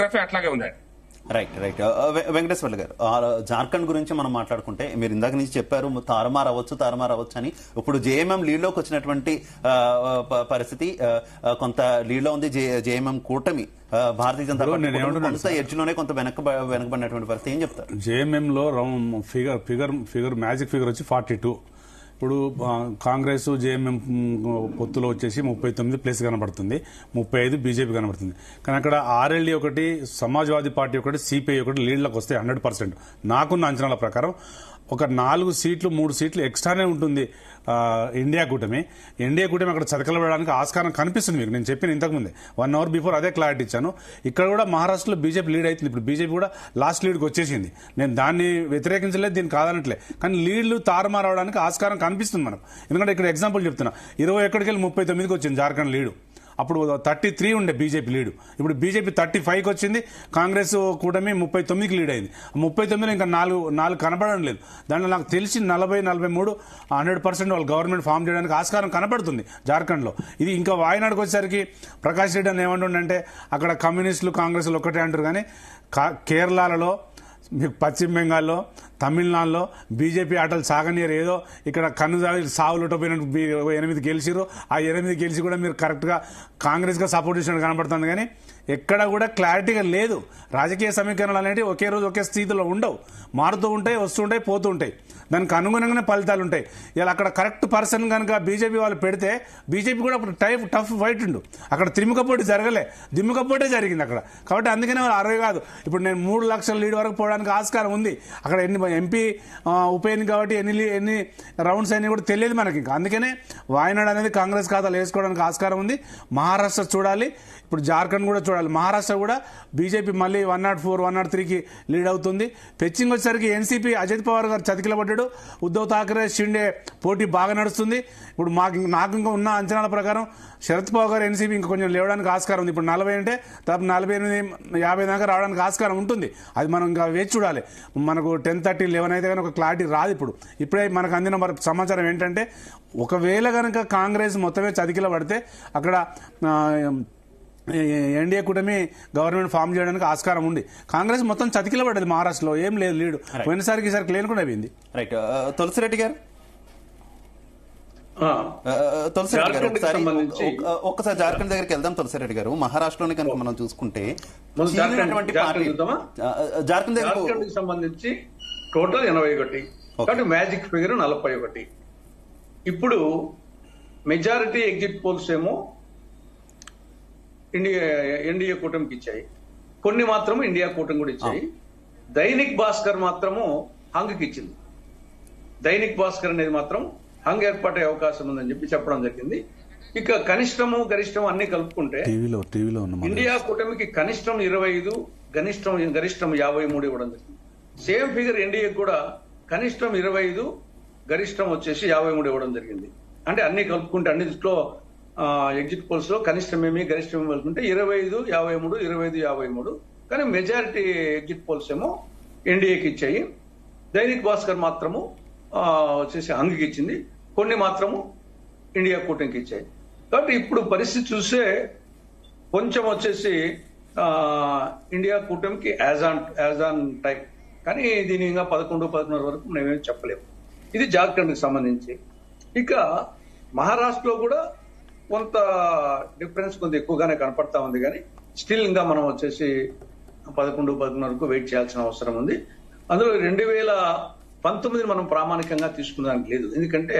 Topography అట్లాగే ఉందండి. Right right Venkateswarlu గారు, జార్ఖండ్ గురించి మనం మాట్లాడుకుంటే మీరు ఇందాక నుంచి చెప్పారు తారుమారు అవ్వచ్చు అని. ఇప్పుడు జేఎంఎం లీడ్లోకి వచ్చినటువంటి పరిస్థితి కొంత లీడ్లో ఉంది. జేఎంఎం కూటమి భారతీయ జనతా పార్టీ కొంత ఎడ్జ్లోనే కొంత వెనకబడినటువంటి పరిస్థితి. ఏం చెప్తారు? జేఎంఎం లో ఫిగర్ మ్యాజిక్ ఫిగర్ వచ్చి 42. ఇప్పుడు కాంగ్రెస్ జేఎంఎం పొత్తులో వచ్చేసి 39 ప్లేస్ కనబడుతుంది, 35 బీజేపీ కనబడుతుంది. కానీ అక్కడ ఆర్ఎల్డీ ఒకటి, సమాజ్వాదీ పార్టీ ఒకటి, సిపిఐ ఒకటి లీడ్లకు వస్తాయి 100%. నాకున్న అంచనాల ప్రకారం ఒక 4 సీట్లు 3 సీట్లు ఎక్స్ట్రానే ఉంటుంది ఇండియా కూటమి అక్కడ చతకలబడడానికి ఆస్కారం కనిపిస్తుంది. మీకు నేను చెప్పిన ఇంతకుముందే 1 అవర్ బిఫోర్ అదే క్లారిటీ ఇచ్చాను. ఇక్కడ కూడా మహారాష్ట్రలో బీజేపీ లీడ్ అవుతుంది. ఇప్పుడు బీజేపీ కూడా లాస్ట్ లీడ్కి వచ్చేసింది. నేను దాన్ని వ్యతిరేకించలేదు, దీన్ని కాదనట్లే. కానీ లీడ్లు తారుమారవడానికి ఆస్కారం కనిపిస్తుంది మనకు. ఎందుకంటే ఇక్కడ ఎగ్జాంపుల్ చెప్తున్నా, 21 వెళ్ళి 39కి వచ్చింది జార్ఖండ్ లీడు. అప్పుడు 33 ఉండే బీజేపీ లీడు, ఇప్పుడు బీజేపీ 35కి వచ్చింది. కాంగ్రెస్ కూటమి 39కి లీడ్ అయింది. 39లో ఇంకా నాలుగు కనబడడం లేదు. దాంట్లో నాకు తెలిసి 40-43 100% వాళ్ళు గవర్నమెంట్ ఫామ్ చేయడానికి ఆస్కారం కనబడుతుంది జార్ఖండ్లో. ఇది ఇంకా వాయనాడుకు వచ్చేసరికి ప్రకాష్ రెడ్డి అని ఏమంటుండంటే అక్కడ కమ్యూనిస్టులు కాంగ్రెస్లు ఒక్కటే అంటారు. కానీ కేరళలో, మీకు పశ్చిమ బెంగాల్లో, తమిళనాడులో బీజేపీ ఆటలు సాగనీయరు. ఏదో ఇక్కడ కన్నుదాగి సావులుటపోయినట్టు 8 గెలిచిరు. ఆ 8 గెలిచి కూడా మీరు కరెక్ట్గా కాంగ్రెస్గా సపోర్ట్ చేసినట్టు కనబడుతుంది. కానీ ఎక్కడ కూడా క్లారిటీగా లేదు. రాజకీయ సమీకరణలు అనేవి ఒకే రోజు ఒకే స్థితిలో ఉండవు, మారుతూ ఉంటాయి, వస్తుంటాయి, పోతూ ఉంటాయి. దానికి అనుగుణంగానే ఫలితాలు ఉంటాయి. ఇలా అక్కడ కరెక్ట్ పర్సన్ కనుక బీజేపీ వాళ్ళు పెడితే బీజేపీ కూడా అప్పుడు టఫ్ ఫైట్ ఉండు. అక్కడ త్రిముఖపోటీ జరగలే, దిమ్ముకపోటే జరిగింది అక్కడ. కాబట్టి అందుకనే వాళ్ళు 60 కాదు, ఇప్పుడు నేను 3 లక్షల లీడ్ వరకు పోవడానికి ఆస్కారం ఉంది. అక్కడ ఎంపీ ఉప ఎన్నిక కాబట్టి ఎన్ని రౌండ్స్ అయినా కూడా తెలియదు మనకి. ఇంకా అందుకనే వాయనాడు అనేది కాంగ్రెస్ ఖాతాలు వేసుకోవడానికి ఆస్కారం ఉంది. మహారాష్ట్ర చూడాలి, ఇప్పుడు జార్ఖండ్ కూడా చూడాలి. మహారాష్ట్ర కూడా బీజేపీ మళ్ళీ 104, 103కి లీడ్ అవుతుంది. పెచ్చింగ్ వచ్చేసరికి ఎన్సీపీ అజిత్ పవార్ గారు చతికిలబడ్డాడు. ఉద్దవ్ ఠాకరే, షిండే పోటీ బాగా నడుస్తుంది. ఇప్పుడు నాకు ఇంకా ఉన్న అంచనాల ప్రకారం శరద్ పవార్ గారు ఎన్సీపీ ఇంకా కొంచెం లేవడానికి ఆస్కారం ఉంది. ఇప్పుడు 40 అంటే దాదాపు 48-50 దాకా రావడానికి ఆస్కారం ఉంటుంది. అది మనం ఇంకా వేచి చూడాలి. మనకు 10:30, 11 అయితే కానీ ఒక క్లారిటీ రాదు. ఇప్పుడే మనకు అందిన సమాచారం ఏంటంటే ఒకవేళ కనుక కాంగ్రెస్ మొత్తమే చతికిల పడితే అక్కడ ఎన్డీఏ కూటమి గవర్నమెంట్ ఫామ్ చేయడానికి ఆస్కారం ఉంది. కాంగ్రెస్ మొత్తం చతికిల పడ్డది మహారాష్ట్రలో, ఏం లేదు లీడు. పోయినసారికి ఈసారి క్లియర్ కూడా అయింది. రైట్, తులసిరెడ్డి గారు ఒక్కసారి జార్ఖండ్ దగ్గరికి వెళ్దాం. తులసిరెడ్డి గారు, మహారాష్ట్రలోని కనుక మనం చూసుకుంటే జార్ఖండ్ దగ్గరకు సంబంధించి టోటల్ 81, కాబట్టి మ్యాజిక్ ఫిగర్ 41. ఇప్పుడు మెజారిటీ ఎగ్జిట్ పోల్స్ ఏమో ఎన్డీఏ కూటమికి ఇచ్చాయి, కొన్ని మాత్రం ఇండియా కూటమి కూడా ఇచ్చాయి. దైనిక్ భాస్కర్ మాత్రము హంగ్కి ఇచ్చింది. దైనిక్ భాస్కర్ అనేది మాత్రం హంగ్ ఏర్పాటే అవకాశం ఉందని చెప్పడం జరిగింది. ఇక కనిష్టము గరిష్టము అన్ని కలుపుకుంటే ఇండియా కూటమికి కనిష్టం 25, గరిష్టం 53 ఇవ్వడం జరిగింది. సేమ్ ఫిగర్ ఎన్డీఏ కూడా కనిష్టం 25, గరిష్టం వచ్చేసి 53 ఇవ్వడం జరిగింది. అంటే అన్ని కలుపుకుంటే అన్నిట్లో ఎగ్జిట్ పోల్స్ లో కనిష్టమేమి గరిష్టమేమి కలుపుకుంటే 25, 53, 25, 53. కానీ మెజారిటీ ఎగ్జిట్ పోల్స్ ఏమో ఎన్డీఏకి ఇచ్చాయి. దైనిక్ భాస్కర్ మాత్రము వచ్చేసి హంగ్కి ఇచ్చింది, కొన్ని మాత్రము ఇండియా కూటమికి ఇచ్చాయి. కాబట్టి ఇప్పుడు పరిస్థితి చూస్తే కొంచెం వచ్చేసి ఇండియా కూటమికి యాజ్ ఆన్ టైప్. కానీ దీని ఇంకా 11-11 వరకు మేమేమి చెప్పలేము. ఇది జార్ఖండ్కి సంబంధించి. ఇక మహారాష్ట్రలో కూడా కొంత డిఫరెన్స్ కొంత ఎక్కువగానే కనపడతా ఉంది. కానీ స్టిల్ ఇంకా మనం వచ్చేసి 11-11 వరకు వెయిట్ చేయాల్సిన అవసరం ఉంది. అందులో 2019 మనం ప్రామాణికంగా తీసుకున్నానికి లేదు, ఎందుకంటే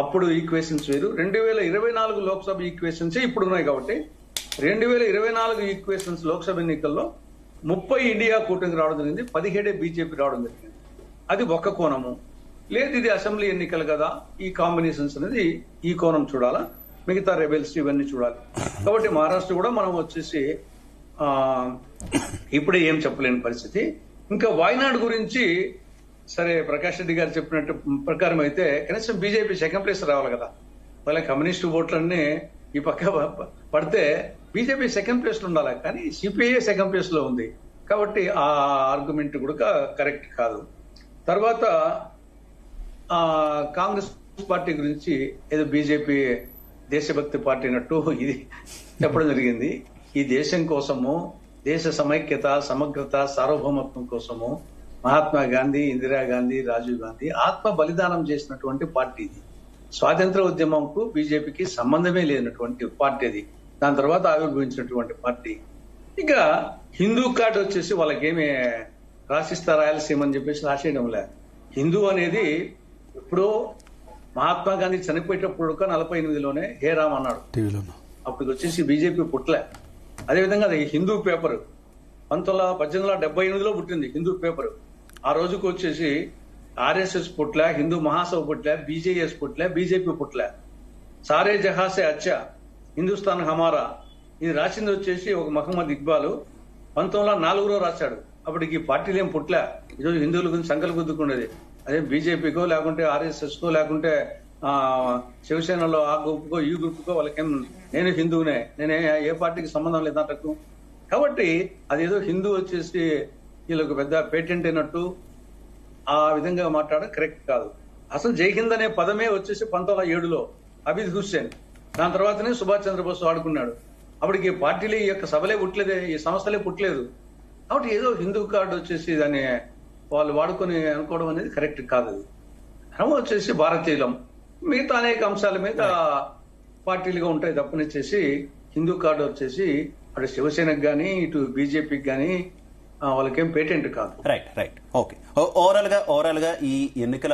అప్పుడు ఈక్వేషన్స్ వేరు. 2024 లోక్సభ ఈక్వేషన్స్ ఇప్పుడు ఉన్నాయి. కాబట్టి 2024 ఈక్వేషన్స్ లోక్సభ ఎన్నికల్లో 30 ఇండియా కూటమికి రావడం జరిగింది, 17 బీజేపీ రావడం జరిగింది. అది ఒక కోణము. లేదు ఇది అసెంబ్లీ ఎన్నికలు కదా, ఈ కాంబినేషన్స్ అనేది ఈ కోణం చూడాలా, మిగతా రెబెల్స్ ఇవన్నీ చూడాలి. కాబట్టి మహారాష్ట్ర కూడా మనం వచ్చేసి ఇప్పుడే ఏం చెప్పలేని పరిస్థితి. ఇంకా వాయనాడు గురించి సరే ప్రకాష్ రెడ్డి గారు చెప్పినట్టు ప్రకారం అయితే కనీసం బీజేపీ సెకండ్ ప్లేస్ రావాలి కదా. వాళ్ళ కమ్యూనిస్టు ఓట్లన్నీ ఈ పక్క పడితే బీజేపీ సెకండ్ ప్లేస్ లో ఉండాలి, కానీ సిపిఐ సెకండ్ ప్లేస్ లో ఉంది. కాబట్టి ఆ ఆర్గ్యుమెంట్ కూడా కరెక్ట్ కాదు. తర్వాత కాంగ్రెస్ పార్టీ గురించి ఏదో బీజేపీ దేశభక్తి పార్టీ అన్నట్టు ఇది చెప్పడం జరిగింది. ఈ దేశం కోసము దేశ సమైక్యత, సమగ్రత, సార్వభౌమత్వం కోసము మహాత్మా గాంధీ, ఇందిరాగాంధీ, రాజీవ్ గాంధీ ఆత్మ బలిదానం చేసినటువంటి పార్టీ ఇది. స్వాతంత్ర ఉద్యమంకు బీజేపీకి సంబంధమే లేనటువంటి పార్టీ అది. దాని తర్వాత ఆవిర్భవించినటువంటి పార్టీ. ఇక హిందూ కార్డు వచ్చేసి వాళ్ళకేమి రాసిస్తా రాయలసీమ అని చెప్పేసి రాసేయడంలే. హిందూ అనేది ఎప్పుడో మహాత్మా గాంధీ చనిపోయేటప్పుడు 48లోనే హే రామ్ అన్నాడు. టీవీలో అప్పుడు వచ్చేసి బీజేపీ పుట్టలే. అదేవిధంగా అది హిందూ పేపర్ 1878లో పుట్టింది హిందూ పేపర్. ఆ రోజుకు వచ్చేసి RSS పుట్లే, Hindu Mahasabha పుట్లే, BJS పుట్లే, BJP పుట్లే. సారే జహాసే అచ్చా, హిందుస్థాన్ హమారా ఇది రాసింది వచ్చేసి ఒక మహమ్మద్ ఇక్బాల్ 1904లో రాశాడు. అప్పటికి పార్టీలు ఏం పుట్లే. ఈరోజు హిందువుల గురించి సంకలు గుద్దుకునేది అదే బీజేపీకో లేకుంటే ఆర్ఎస్ఎస్ కో లేకుంటే శివసేనలో ఆ గ్రూప్కో ఈ గ్రూప్కో వాళ్ళకేం నేను హిందువునే, నేనే ఏ పార్టీకి సంబంధం లేదంటకు. కాబట్టి అదేదో హిందూ వచ్చేసి వీళ్ళకి పెద్ద పేటెంట్ అయినట్టు ఆ విధంగా మాట్లాడడం కరెక్ట్ కాదు. అసలు జై హింద్ అనే పదమే వచ్చేసి 1907లో అబీద్ హుస్సేన్, దాని తర్వాతనే సుభాష్ చంద్రబోస్ వాడుకున్నాడు. అప్పటికి పార్టీలు ఈ యొక్క సభలే పుట్టలేదే, ఈ సంస్థలే పుట్టలేదు. కాబట్టి ఏదో హిందూ కార్డు వచ్చేసి దాన్ని వాళ్ళు వాడుకొని అనుకోవడం అనేది కరెక్ట్ కాదు. అది మనం వచ్చేసి భారతీయులం, మిగతా అనేక అంశాల మీద పార్టీలుగా ఉంటాయి తప్పనిచ్చేసి హిందూ కార్డు వచ్చేసి అటు శివసేనకు కానీ ఇటు బీజేపీకి కానీ వాళ్ళకేం పేటెంట్ కాదు. రైట్. ఓకే. ఓవరాల్ గా ఈ ఎన్నికల